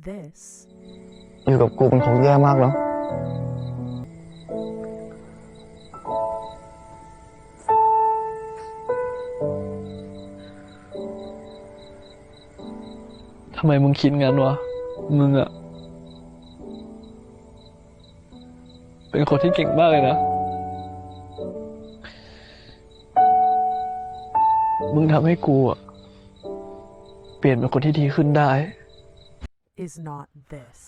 this อยู่กับกูมันคงแย่มากเนาะทำไมมึงคิดงั้นวะมึงอะเป็นคนที่เก่งมากเลยนะมึงทำให้กูอะเปลี่ยนเป็นคนที่ดีขึ้นได้ is not this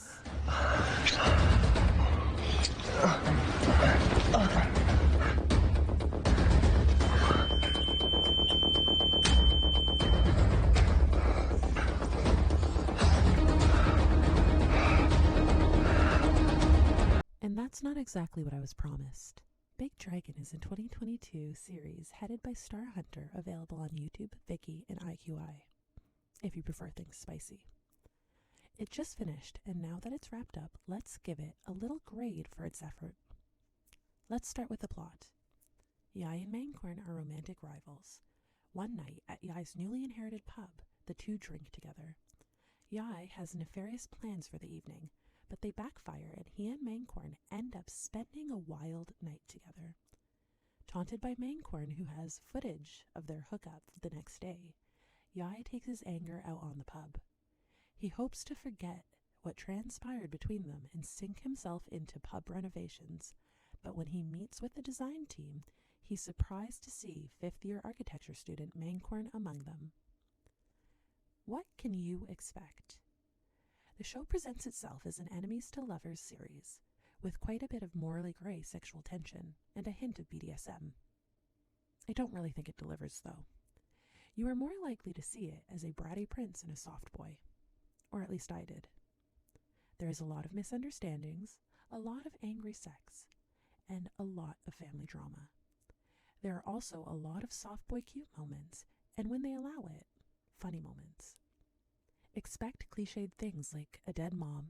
And that's not exactly what I was promised. Big Dragon is a 2022 series headed by Star Hunter, available on YouTube, Viki, and IQIYI, if you prefer things spicy. It just finished, and now that it's wrapped up, let's give it a little grade for its effort. Let's start with the plot. Yai and Mainkorn are romantic rivals. One night, at Yai's newly inherited pub, the two drink together. Yai has nefarious plans for the evening, but they backfire and he and Mainkorn end up spending a wild night together. Taunted by Mainkorn, who has footage of their hookup the next day, Yai takes his anger out on the pub. He hopes to forget what transpired between them and sink himself into pub renovations, but when he meets with the design team, he's surprised to see fifth-year architecture student Mainkorn among them. What can you expect? The show presents itself as an enemies to lovers series, with quite a bit of morally gray sexual tension and a hint of BDSM. I don't really think it delivers, though. You are more likely to see it as a bratty prince and a soft boy. Or at least I did. There is a lot of misunderstandings, a lot of angry sex, and a lot of family drama. There are also a lot of soft boy cute moments, and when they allow it, funny moments. Expect cliched things like a dead mom,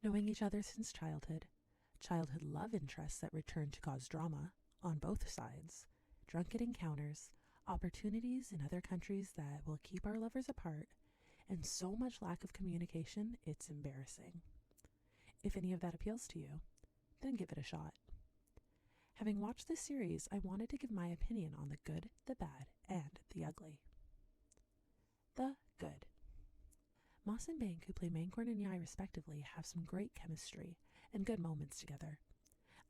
knowing each other since childhood love interests that return to cause drama on both sides, drunken encounters, opportunities in other countries that will keep our lovers apart, and so much lack of communication it's embarrassing. If any of that appeals to you, then give it a shot. Having watched this series, I wanted to give my opinion on the good, the bad, and the ugly. The good. Mosbank, who play Mainkorn and Yai respectively, have some great chemistry and good moments together.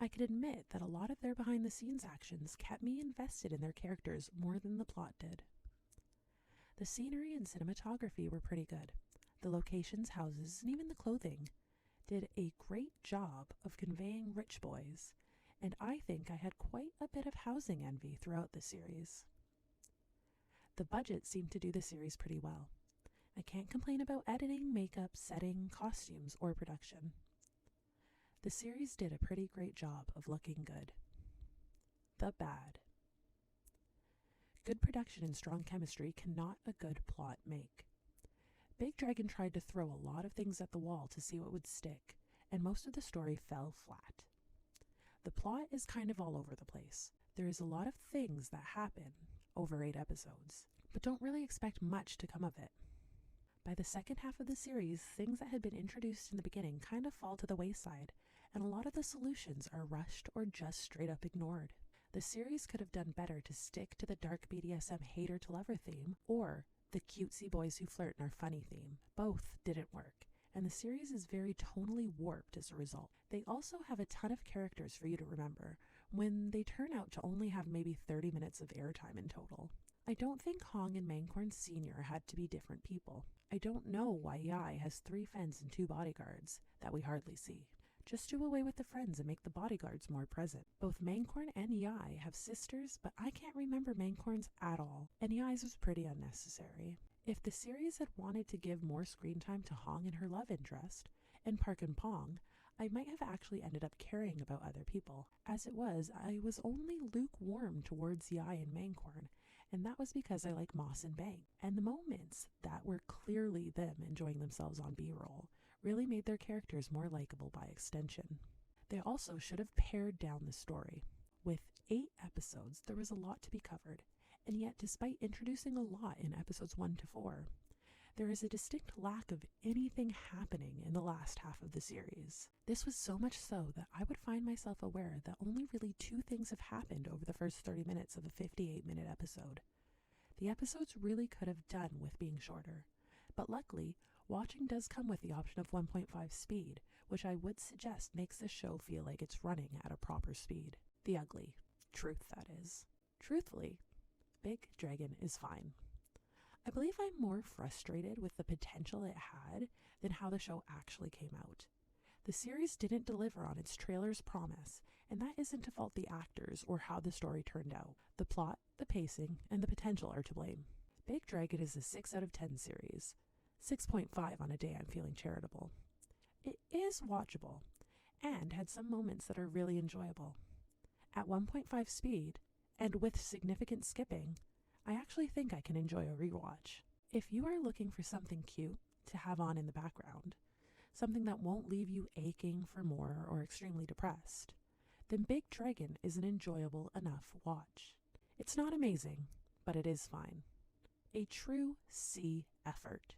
I can admit that a lot of their behind-the-scenes actions kept me invested in their characters more than the plot did. The scenery and cinematography were pretty good. The locations, houses, and even the clothing did a great job of conveying rich boys, and I think I had quite a bit of housing envy throughout the series. The budget seemed to do the series pretty well. I can't complain about editing, makeup, setting, costumes, or production. The series did a pretty great job of looking good. The bad. Good production and strong chemistry cannot a good plot make. Big Dragon tried to throw a lot of things at the wall to see what would stick, and most of the story fell flat. The plot is kind of all over the place. There is a lot of things that happen over 8 episodes, but don't really expect much to come of it. By the second half of the series, things that had been introduced in the beginning kind of fall to the wayside, and a lot of the solutions are rushed or just straight up ignored. The series could have done better to stick to the dark BDSM hater-to-lover theme, or the cutesy boys who flirt and are funny theme. Both didn't work, and the series is very tonally warped as a result. They also have a ton of characters for you to remember, when they turn out to only have maybe 30 minutes of airtime in total. I don't think Hong and Mainkorn Sr. had to be different people. I don't know why Yai has 3 friends and 2 bodyguards that we hardly see. Just do away with the friends and make the bodyguards more present. Both Mainkorn and Yai have sisters, but I can't remember Mainkorn's at all, and Yai's was pretty unnecessary. If the series had wanted to give more screen time to Hong and her love interest, and Park and Pong, I might have actually ended up caring about other people. As it was, I was only lukewarm towards Yai and Mainkorn, and that was because I like Moss and Bang, and the moments that were clearly them enjoying themselves on B-roll really made their characters more likable by extension. They also should have pared down the story. With 8 episodes, there was a lot to be covered, and yet despite introducing a lot in episodes 1 to 4, there is a distinct lack of anything happening in the last half of the series. This was so much so that I would find myself aware that only really 2 things have happened over the first 30 minutes of a 58-minute episode. The episodes really could have done with being shorter, but luckily, watching does come with the option of 1.5 speed, which I would suggest makes this show feel like it's running at a proper speed. The ugly. Truth, that is. Truthfully, Big Dragon is fine. I believe I'm more frustrated with the potential it had than how the show actually came out. The series didn't deliver on its trailer's promise, and that isn't to fault the actors or how the story turned out. The plot, the pacing, and the potential are to blame. Big Dragon is a 6 out of 10 series. 6.5 on a day I'm feeling charitable. It is watchable, and had some moments that are really enjoyable. At 1.5 speed, and with significant skipping, I actually think I can enjoy a rewatch. If you are looking for something cute to have on in the background, something that won't leave you aching for more or extremely depressed, then Big Dragon is an enjoyable enough watch. It's not amazing, but it is fine. A true C effort.